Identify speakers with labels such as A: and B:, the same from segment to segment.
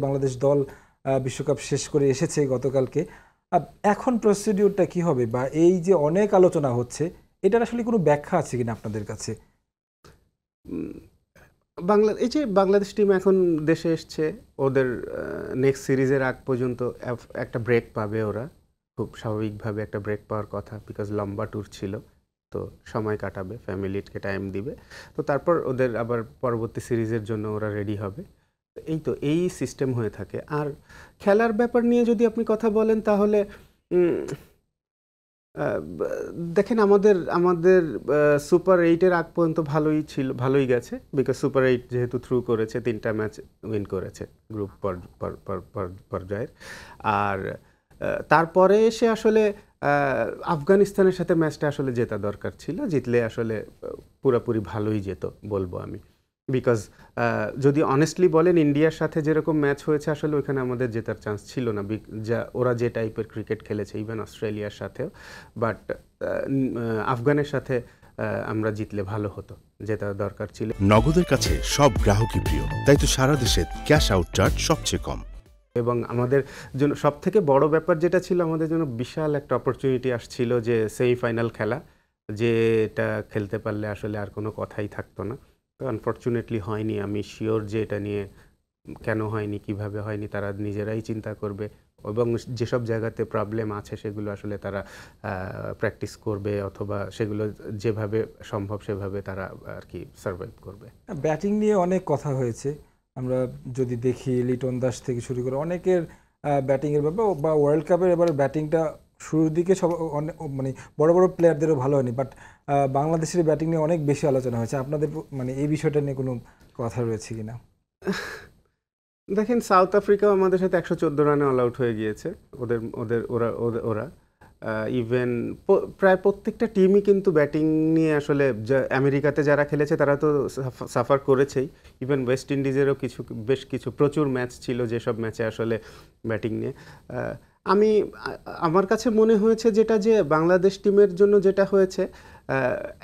A: বাংলাদেশ দল বিশ্বকাপ শেষ করে এসেছে গতকালকে। এখন প্রসিডিউরটা কি হবে, বা এই যে অনেক আলোচনা হচ্ছে, এটার আসলে কোনো ব্যাখ্যা আছে কিনা আপনাদের কাছে?
B: এই যে বাংলাদেশ টিম এখন দেশে এসছে, ওদের নেক্সট সিরিজের আগ পর্যন্ত একটা ব্রেক পাবে। ওরা খুব স্বাভাবিকভাবে একটা ব্রেক পাওয়ার কথা, বিকজ লম্বা ট্যুর ছিল, তো সময় কাটাবে, ফ্যামিলিকে টাইম দিবে, তো তারপর ওদের আবার পরবর্তী সিরিজের জন্য ওরা রেডি হবে। এই সিস্টেম হয়ে থাকে। আর খেলার ব্যাপার নিয়ে যদি আপনি কথা বলেন, তাহলে দেখেন, আমাদের আমাদের সুপার 8-এর আগ পর্যন্ত ভালোই গেছে, বিকজ সুপার 8 যেহেতু থ্রু করেছে, 3টা ম্যাচ উইন করেছে গ্রুপ পর্যায়ের। আর তারপরে এসে আসলে আফগানিস্তানের সাথে ম্যাচটা আসলে জেতা দরকার ছিল। জিতলে আসলে পুরোপুরি ভালোই যেত বলবো আমি, বিকজ যদি অনেস্টলি বলেন, ইন্ডিয়ার সাথে যেরকম ম্যাচ হয়েছে, আসলে ওইখানে আমাদের জেতার চান্স ছিল না। ওরা যে টাইপের ক্রিকেট খেলেছে, ইভেন অস্ট্রেলিয়ার সাথেও। বাট আফগানের সাথে আমরা জিতলে ভালো হতো, জেতার দরকার ছিল।
C: নগদের কাছে সব গ্রাহকই প্রিয়, তাই তো সারা দেশে ক্যাশ আউট চার্জ সবচেয়ে কম।
B: এবং আমাদের জন্য সবথেকে বড় ব্যাপার যেটা ছিল, আমাদের জন্য বিশাল একটা অপরচুনিটি আসছিল, যে সেমিফাইনাল খেলা, যেটা খেলতে পারলে আসলে আর কোনো কথাই থাকতো না। তো আনফর্চুনেটলি হয়নি। আমি শিওর যে এটা নিয়ে কেন হয়নি, কিভাবে হয়নি, তারা নিজেরাই চিন্তা করবে, এবং যেসব জায়গাতে প্রবলেম আছে সেগুলো আসলে তারা প্র্যাকটিস করবে, অথবা সেগুলো যেভাবে সম্ভব সেভাবে তারা আর কি সার্ভাইভ করবে।
A: ব্যাটিং নিয়ে অনেক কথা হয়েছে। আমরা যদি দেখি, লিটন দাস থেকে শুরু করে অনেকের ব্যাটিংয়ের ব্যাপার, বা ওয়ার্ল্ড কাপের এবার ব্যাটিংটা শুরুর দিকে সব মানে বড় বড় প্লেয়ারদেরও ভালো হয়নি, বাট বাংলাদেশের ব্যাটিং নিয়ে অনেক বেশি আলোচনা হয়েছে। আপনাদের মানে এই বিষয়টা নিয়ে কোনো কথা রয়েছে কিনা?
B: দেখেন, সাউথ আফ্রিকাও আমাদের সাথে 114 রানে অল আউট হয়ে গিয়েছে। ওদের ওদের ওরা ওরা ইভেন প্রায় প্রত্যেকটা টিমই কিন্তু ব্যাটিং নিয়ে আসলে, আমেরিকাতে যারা খেলেছে তারা তো সাফার করেছেই। ইভেন ওয়েস্ট ইন্ডিজেরও বেশ কিছু প্রচুর ম্যাচ ছিল, যেসব ম্যাচে আসলে ব্যাটিং নিয়ে আমার কাছে মনে হয়েছে যেটা, যে বাংলাদেশ টিমের জন্য যেটা হয়েছে,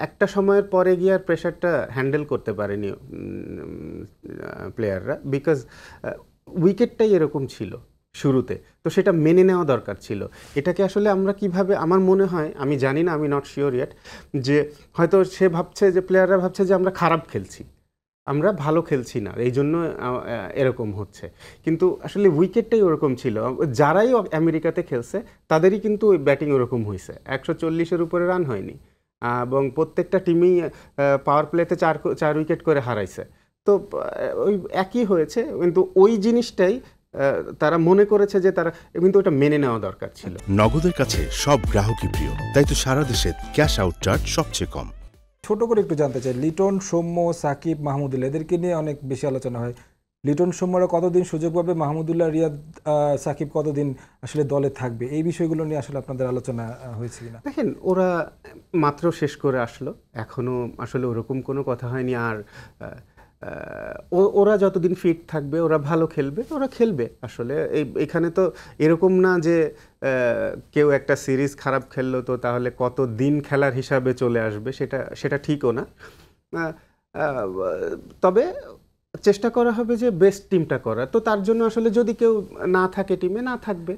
B: একটা সময়ের পরে গিয়ে আর প্রেশারটা হ্যান্ডেল করতে পারেনি প্লেয়াররা, বিকজ উইকেটটাই এরকম ছিল শুরুতে, তো সেটা মেনে নেওয়া দরকার ছিল। এটাকে আসলে আমরা কিভাবে, আমার মনে হয়, আমি জানি না, আমি নট শিওর ইয়েট, যে হয়তো সে ভাবছে, যে প্লেয়াররা ভাবছে যে আমরা খারাপ খেলছি, আমরা ভালো খেলছি না, এই জন্য এরকম হচ্ছে। কিন্তু আসলে উইকেটটাই ওরকম ছিল। যারাই আমেরিকাতে খেলছে তাদেরই কিন্তু ওই ব্যাটিং ওরকম হয়েছে, 140-এর উপরে রান হয়নি, এবং প্রত্যেকটা টিমই পাওয়ার প্লেতে 4 উইকেট করে হারাইছে। তো ওই একই হয়েছে, কিন্তু ওই জিনিসটাই তারা মনে করেছে যে তারা, কিন্তু ওটা মেনে নেওয়া দরকার ছিল।
C: নগদের কাছে সব গ্রাহকই প্রিয়, তাই তো সারা দেশে ক্যাশ আউট চার্জ সবচেয়ে কম।
A: ছোট করে একটু জানতে চাই, লিটন, সৌম্য, সাকিব, মাহমুদুল্লাহ, এদেরকে নিয়ে অনেক বেশি আলোচনা হয়। লিটন, সৌম্যরা কতদিন সুযোগ পাবে, মাহমুদুল্লাহ, রিয়াদ, সাকিব কতদিন আসলে দলে থাকবে, এই বিষয়গুলো নিয়ে আসলে আপনাদের আলোচনা হয়েছে কিনা?
B: দেখেন, ওরা মাত্র শেষ করে আসলো, এখনো আসলে ওরকম কোনো কথা হয়নি। আর ওরা যতদিন ফিট থাকবে, ওরা ভালো খেলবে, ওরা খেলবে। আসলে এখানে তো এরকম না যে কেউ একটা সিরিজ খারাপ খেললো তো তাহলে কত দিন খেলার হিসাবে চলে আসবে, সেটা ঠিকও না। তবে চেষ্টা করা হবে যে বেস্ট টিমটা করার, তো তার জন্য আসলে যদি কেউ না থাকে টিমে, না থাকবে।